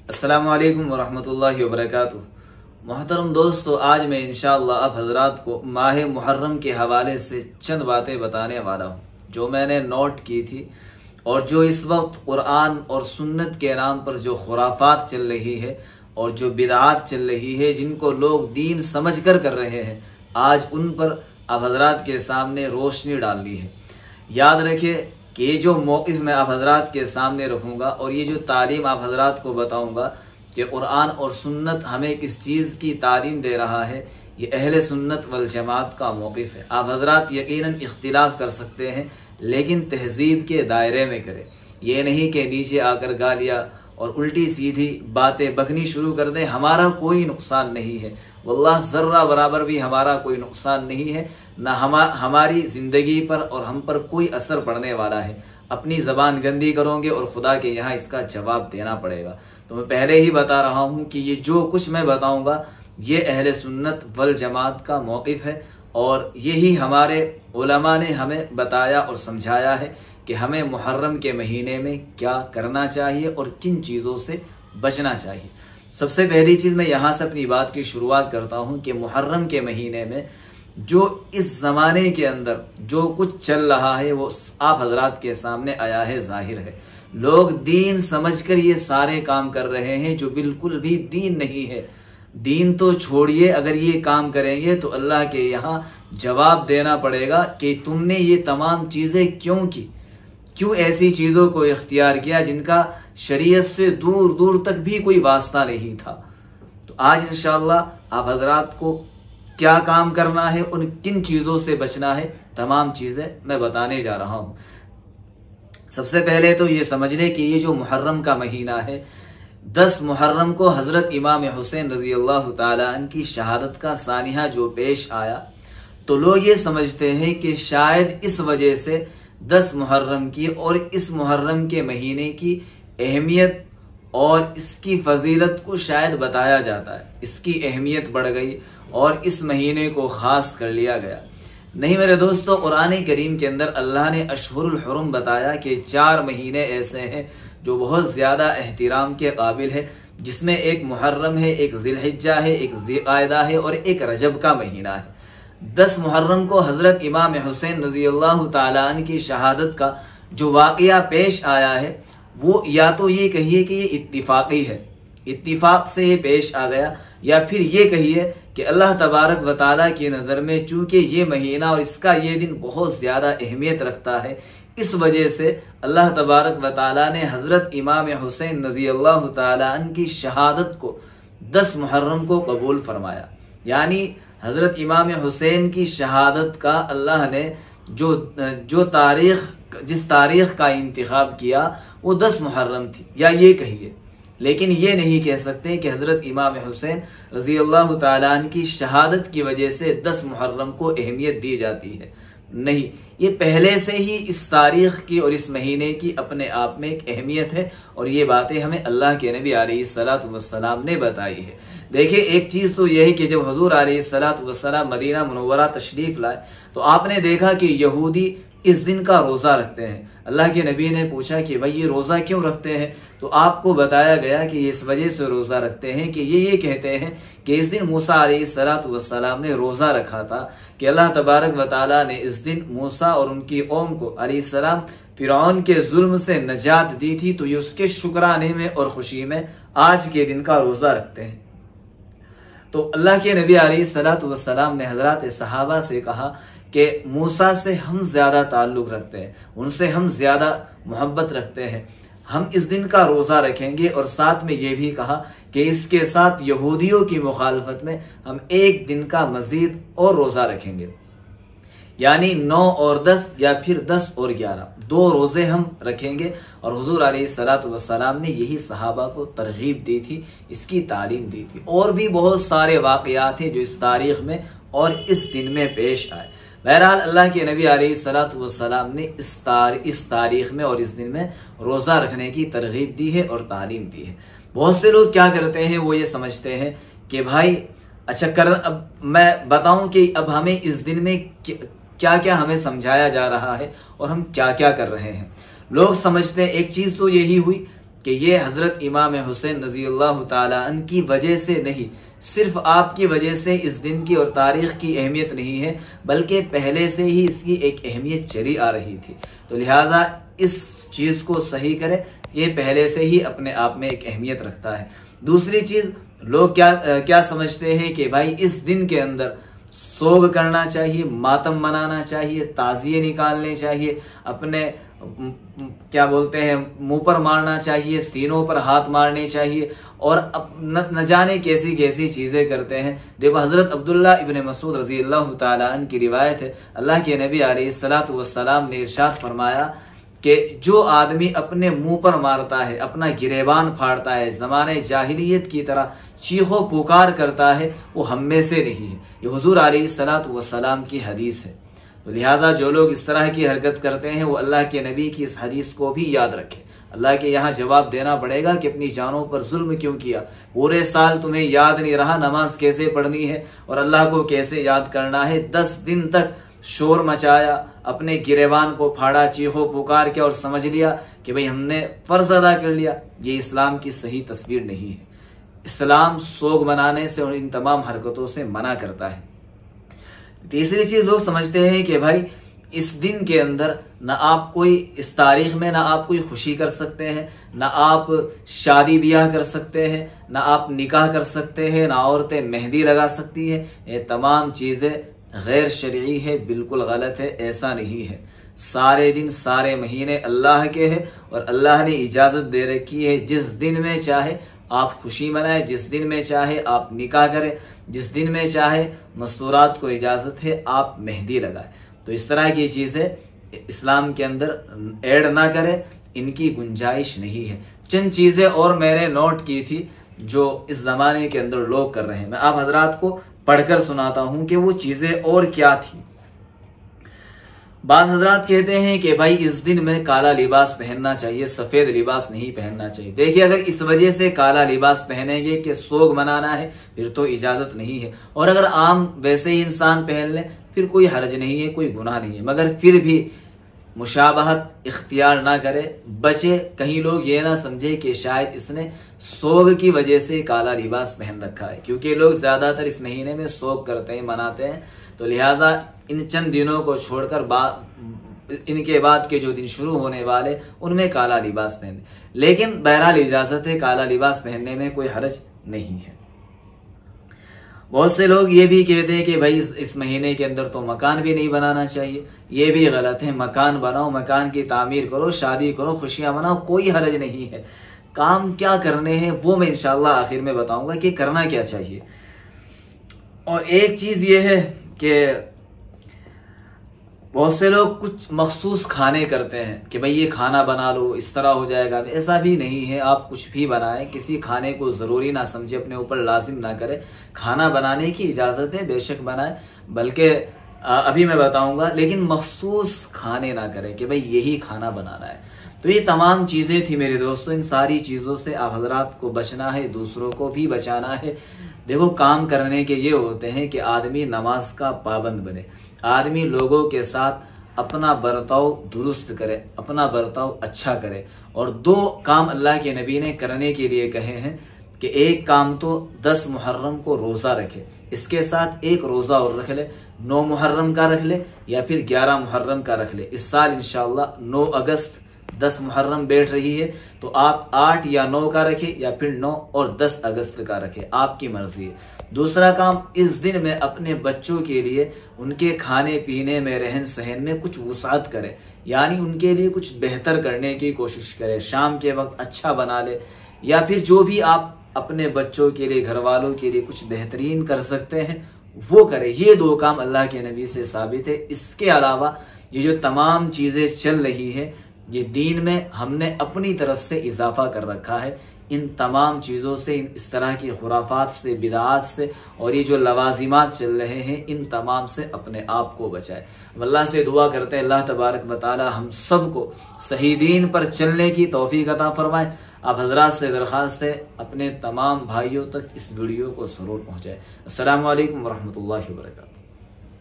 अस्सलामु अलैकुम वरहमतुल्लाहि वबरकातुह। मोहतरम दोस्तों, आज मैं इंशाअल्लाह आप हजरात को माह मुहर्रम के हवाले से चंद बातें बताने वाला हूँ जो मैंने नोट की थी और जो इस वक्त कुरान और सुन्नत के नाम पर जो खुराफात चल रही है और जो बिदआत चल रही है, जिनको लोग दीन समझ कर रहे हैं, आज उन पर आप हजरात के सामने रोशनी डालनी है। याद रखिए कि ये जो मौक़िफ़ मैं आप हजरात के सामने रखूँगा और ये जो तालीम आप हजरात को बताऊँगा कि कुरान और सुन्नत हमें किस चीज़ की तालीम दे रहा है, ये अहले सुन्नत वल जमात का मौक़िफ़ है। आप हजरात यकीनन इख्तिलाफ़ कर सकते हैं, लेकिन तहज़ीब के दायरे में करें। ये नहीं कि नीचे आकर गालियाँ और उल्टी सीधी बातें बकनी शुरू कर दें। हमारा कोई नुकसान नहीं है, वल्लाह ज़र्रा बराबर भी हमारा कोई नुकसान नहीं है, ना हमारी ज़िंदगी पर और हम पर कोई असर पड़ने वाला है। अपनी ज़बान गंदी करोगे और खुदा के यहाँ इसका जवाब देना पड़ेगा। तो मैं पहले ही बता रहा हूँ कि ये जो कुछ मैं बताऊँगा ये अहले सुन्नत वल जमात का मौक़िफ़ है और यही हमारे उलमा ने हमें बताया और समझाया है कि हमें मुहर्रम के महीने में क्या करना चाहिए और किन चीज़ों से बचना चाहिए। सबसे पहली चीज़ मैं यहाँ से अपनी बात की शुरुआत करता हूँ कि मुहर्रम के महीने में जो इस ज़माने के अंदर जो कुछ चल रहा है वो आप हजरात के सामने आया है, जाहिर है। लोग दीन समझकर ये सारे काम कर रहे हैं जो बिल्कुल भी दीन नहीं है। दीन तो छोड़िए, अगर ये काम करेंगे तो अल्लाह के यहाँ जवाब देना पड़ेगा कि तुमने ये तमाम चीज़ें क्यों की, क्यों ऐसी चीज़ों को इख्तियार किया जिनका शरीयत से दूर दूर तक भी कोई वास्ता नहीं था। तो आज इंशाअल्लाह आप हजरात को क्या काम करना है, उन किन चीज़ों से बचना है, तमाम चीज़ें मैं बताने जा रहा हूँ। सबसे पहले तो ये समझ लें कि ये जो मुहर्रम का महीना है, 10 मुहर्रम को हज़रत इमाम हुसैन रज़ी अल्लाह तआला अन्हु की शहादत का सानिया जो पेश आया, तो लोग ये समझते हैं कि शायद इस वजह से 10 मुहर्रम की और इस मुहर्रम के महीने की अहमियत और इसकी फजीलत को शायद बताया जाता है। इसकी अहमियत बढ़ गई और इस महीने को ख़ास कर लिया गया। नहीं मेरे दोस्तों, कुरान करीम के अंदर अल्लाह ने अशहुरुल हुरुम बताया कि 4 महीने ऐसे हैं जो बहुत ज़्यादा एहतिराम के काबिल है, जिसमें एक मुहर्रम है, एक ज़िलहिज्जा है, एक ज़िलक़ादा है और एक रजब का महीना है। 10 मुहर्रम को हज़रत इमाम हुसैन रज़ी अल्लाह तआला अन्हु की शहादत का जो वाक़या पेश आया है, वो या तो ये कहिए कि ये इत्तिफाक़ी है, इत्तिफाक से ये पेश आ गया, या फिर ये कहिए कि अल्लाह तबारक व तआला की नज़र में चूँकि ये महीना और इसका ये दिन बहुत ज़्यादा अहमियत रखता है, इस वजह से अल्लाह तबारक व तआला ने हज़रत इमाम हुसैन रज़ी अल्लाह तआला अन्हु की शहादत को 10 मुहर्रम को कबूल फरमाया। यानी हज़रत इमाम हुसैन की शहादत का अल्लाह ने जिस तारीख़ का इंतखाब किया वो 10 मुहर्रम थी, या ये कहिए। लेकिन ये नहीं कह सकते कि हज़रत इमाम हुसैन रज़ी अल्लाह तआला अन्हु की शहादत की वजह से 10 मुहर्रम को अहमियत दी जाती है। नहीं, ये पहले से ही इस तारीख़ की और इस महीने की अपने आप में एक अहमियत है और ये बातें हमें अल्लाह के नबी अलैहिस्सलातु वस्सलाम ने बताई है। देखिए, एक चीज़ तो यह है कि जब हुज़ूर अलैहिस्सलातु वस्सलाम मदीना मुनव्वरा तशरीफ़ लाए तो आपने देखा कि यहूदी इस दिन का रोज़ा रखते हैं। अल्लाह के नबी ने पूछा कि भाई ये रोज़ा क्यों रखते हैं, तो आपको बताया गया कि इस वजह से रोज़ा रखते हैं कि ये कहते हैं कि इस दिन मूसा अलैहिस्सलातु वस्सलाम ने रोज़ा रखा था कि अल्लाह तबारक व तआला ने इस दिन मूसा और उनकी कौम को अलैहिस्सलाम फ़िरऔन के जुल्म से नजात दी थी, तो ये उसके शुक्राने में और खुशी में आज के दिन का रोज़ा रखते हैं। तो अल्लाह के नबी अलैहिस्सलातु वस्सलाम ने हज़रात सहाबा से कहा कि मूसा से हम ज़्यादा ताल्लुक़ रखते हैं, उनसे हम ज़्यादा मोहब्बत रखते हैं, हम इस दिन का रोज़ा रखेंगे। और साथ में ये भी कहा कि इसके साथ यहूदियों की मुखालफत में हम एक दिन का मज़ीद और रोज़ा रखेंगे, यानी 9 और 10 या फिर 10 और 11, 2 रोज़े हम रखेंगे। और हुज़ूर अलैहिस्सलातु वस्सलाम ने यही सहाबा को तरगीब दी थी, इसकी तालीम दी थी। और भी बहुत सारे वाक़यात हैं जो इस तारीख़ में और इस दिन में पेश आए। बहरहाल अल्लाह के नबी अलैहिस्सलातु वस्सलाम ने इस तारीख़ में और इस दिन में रोज़ा रखने की तरगीब दी है और तालीम दी है। बहुत से लोग क्या करते हैं, वो ये समझते हैं कि भाई अच्छा अब मैं बताऊं कि अब हमें इस दिन में क्या क्या हमें समझाया जा रहा है और हम क्या क्या कर रहे हैं। लोग समझते हैं, एक चीज़ तो यही हुई कि ये हजरत इमाम हुसैन रज़ियल्लाहु ताला अन्हु की वजह से नहीं, सिर्फ आपकी वजह से इस दिन की और तारीख की अहमियत नहीं है, बल्कि पहले से ही इसकी एक अहमियत चली आ रही थी। तो लिहाजा इस चीज को सही करें, ये पहले से ही अपने आप में एक अहमियत रखता है। दूसरी चीज, लोग क्या समझते हैं कि भाई इस दिन के अंदर सोग करना चाहिए, मातम मनाना चाहिए, ताजिए निकालने चाहिए, अपने क्या बोलते हैं मुंह पर मारना चाहिए, सीनों पर हाथ मारने चाहिए और न जाने कैसी कैसी चीजें करते हैं। देखो हजरत अब्दुल्ला इब्न मसूद रज़ियल्लाहु ताला अन्हु की रिवायत है, अल्लाह के नबी अलैहिस्सलातु वस्सलाम ने इरशाद फरमाया कि जो आदमी अपने मुंह पर मारता है, अपना गिरेबान फाड़ता है, ज़माने जाहिलियत की तरह चीखो पुकार करता है, वो हम में से नहीं है। ये हुजूर अलैहिस्सलातु वस्सलाम की हदीस है। तो लिहाजा जो लोग इस तरह की हरकत करते हैं वो अल्लाह के नबी की इस हदीस को भी याद रखें। अल्लाह के यहाँ जवाब देना पड़ेगा कि अपनी जानों पर जुल्म क्यों किया। पूरे साल तुम्हें याद नहीं रहा नमाज कैसे पढ़नी है और अल्लाह को कैसे याद करना है। 10 दिन तक शोर मचाया, अपने गिरेबान को फाड़ा, चीखो पुकार के और समझ लिया कि भाई हमने फर्ज अदा कर लिया। ये इस्लाम की सही तस्वीर नहीं है। इस्लाम सोग मनाने से और इन तमाम हरकतों से मना करता है। तीसरी चीज, लोग समझते हैं कि भाई इस दिन के अंदर ना आप कोई, इस तारीख में ना आप कोई खुशी कर सकते हैं, ना आप शादी ब्याह कर सकते हैं, ना आप निकाह कर सकते हैं, ना औरतें मेहंदी लगा सकती हैं। ये तमाम चीजें गैर शरई है, बिल्कुल गलत है, ऐसा नहीं है। सारे दिन सारे महीने अल्लाह के हैं और अल्लाह ने इजाजत दे रखी है, जिस दिन में चाहे आप खुशी मनाएं, जिस दिन में चाहे आप निकाह करें, जिस दिन में चाहे मस्तूरात को इजाजत है आप मेहंदी लगाएं। तो इस तरह की चीजें इस्लाम के अंदर ऐड ना करें, इनकी गुंजाइश नहीं है। चंद चीजें और मैंने नोट की थी जो इस जमाने के अंदर लोग कर रहे हैं, मैं आप हजरात को पढ़कर सुनाता हूं कि वो चीजें और क्या थी। बाद हजरात कहते हैं कि भाई इस दिन में काला लिबास पहनना चाहिए, सफेद लिबास नहीं पहनना चाहिए। देखिए अगर इस वजह से काला लिबास पहनेंगे कि सोग मनाना है, फिर तो इजाजत नहीं है। और अगर आम वैसे ही इंसान पहन ले फिर कोई हर्ज नहीं है, कोई गुनाह नहीं है। मगर फिर भी मुशाबहत इख्तियार ना करे, बचे। कहीं लोग ये ना समझे कि शायद इसने सोग की वजह से काला लिबास पहन रखा है, क्योंकि लोग ज्यादातर इस महीने में सोग करते हैं, मनाते हैं। तो लिहाजा इन चंद दिनों को छोड़कर इनके बाद के जो दिन शुरू होने वाले उनमें काला लिबास पहने। लेकिन बहरहाल इजाजत है, काला लिबास पहनने में कोई हर्ज नहीं है। बहुत से लोग ये भी कहते हैं कि भाई इस महीने के अंदर तो मकान भी नहीं बनाना चाहिए। ये भी गलत है। मकान बनाओ, मकान की तामीर करो, शादी करो, खुशियां मनाओ, कोई हर्ज नहीं है। काम क्या करने हैं वो मैं इंशाल्लाह आखिर में बताऊंगा कि करना क्या चाहिए। और एक चीज ये है कि बहुत से लोग कुछ मखसूस खाने करते हैं कि भाई ये खाना बना लो, इस तरह हो जाएगा। ऐसा भी नहीं है। आप कुछ भी बनाएं, किसी खाने को जरूरी ना समझे, अपने ऊपर लाजिम ना करें। खाना बनाने की इजाजत है, बेशक बनाएं, बल्कि अभी मैं बताऊंगा, लेकिन मखसूस खाने ना करें कि भाई यही खाना बनाना है। तो ये तमाम चीजें थी मेरे दोस्तों। इन सारी चीजों से आप हजरात को बचना है, दूसरों को भी बचाना है। देखो काम करने के ये होते हैं कि आदमी नमाज का पाबंद बने, आदमी लोगों के साथ अपना बर्ताव दुरुस्त करे, अपना बर्ताव अच्छा करे। और 2 काम अल्लाह के नबी ने करने के लिए कहे हैं कि एक काम तो 10 मुहर्रम को रोजा रखे, इसके साथ एक रोजा और रख ले, 9 मुहर्रम का रख ले या फिर 11 मुहर्रम का रख ले। इस साल इंशाअल्लाह 9 अगस्त 10 मुहर्रम बैठ रही है, तो आप 8 या 9 का रखें या फिर 9 और 10 अगस्त का रखें, आपकी मर्जी है। दूसरा काम, इस दिन में अपने बच्चों के लिए उनके खाने पीने में, रहन सहन में कुछ वुसाअत करें, यानी उनके लिए कुछ बेहतर करने की कोशिश करें। शाम के वक्त अच्छा बना ले या फिर जो भी आप अपने बच्चों के लिए, घर वालों के लिए कुछ बेहतरीन कर सकते हैं वो करें। ये 2 काम अल्लाह के नबी से साबित है। इसके अलावा ये जो तमाम चीजें चल रही है, ये दीन में हमने अपनी तरफ से इजाफा कर रखा है। इन तमाम चीज़ों से, इस तरह की खुराफात से, बिदात से और ये जो लवाजिमात चल रहे हैं, इन तमाम से अपने आप को बचाए। अल्लाह से दुआ करते हैं अल्लाह तबारक व तआला हम सब को सही दीन पर चलने की तौफीक अता फरमाए। आप हजरात से दरख्वास्त है अपने तमाम भाइयों तक इस वीडियो को ज़रूर पहुँचाए। अस्सलामु अलैकुम वरहमतुल्लाहि वबरकातुहू।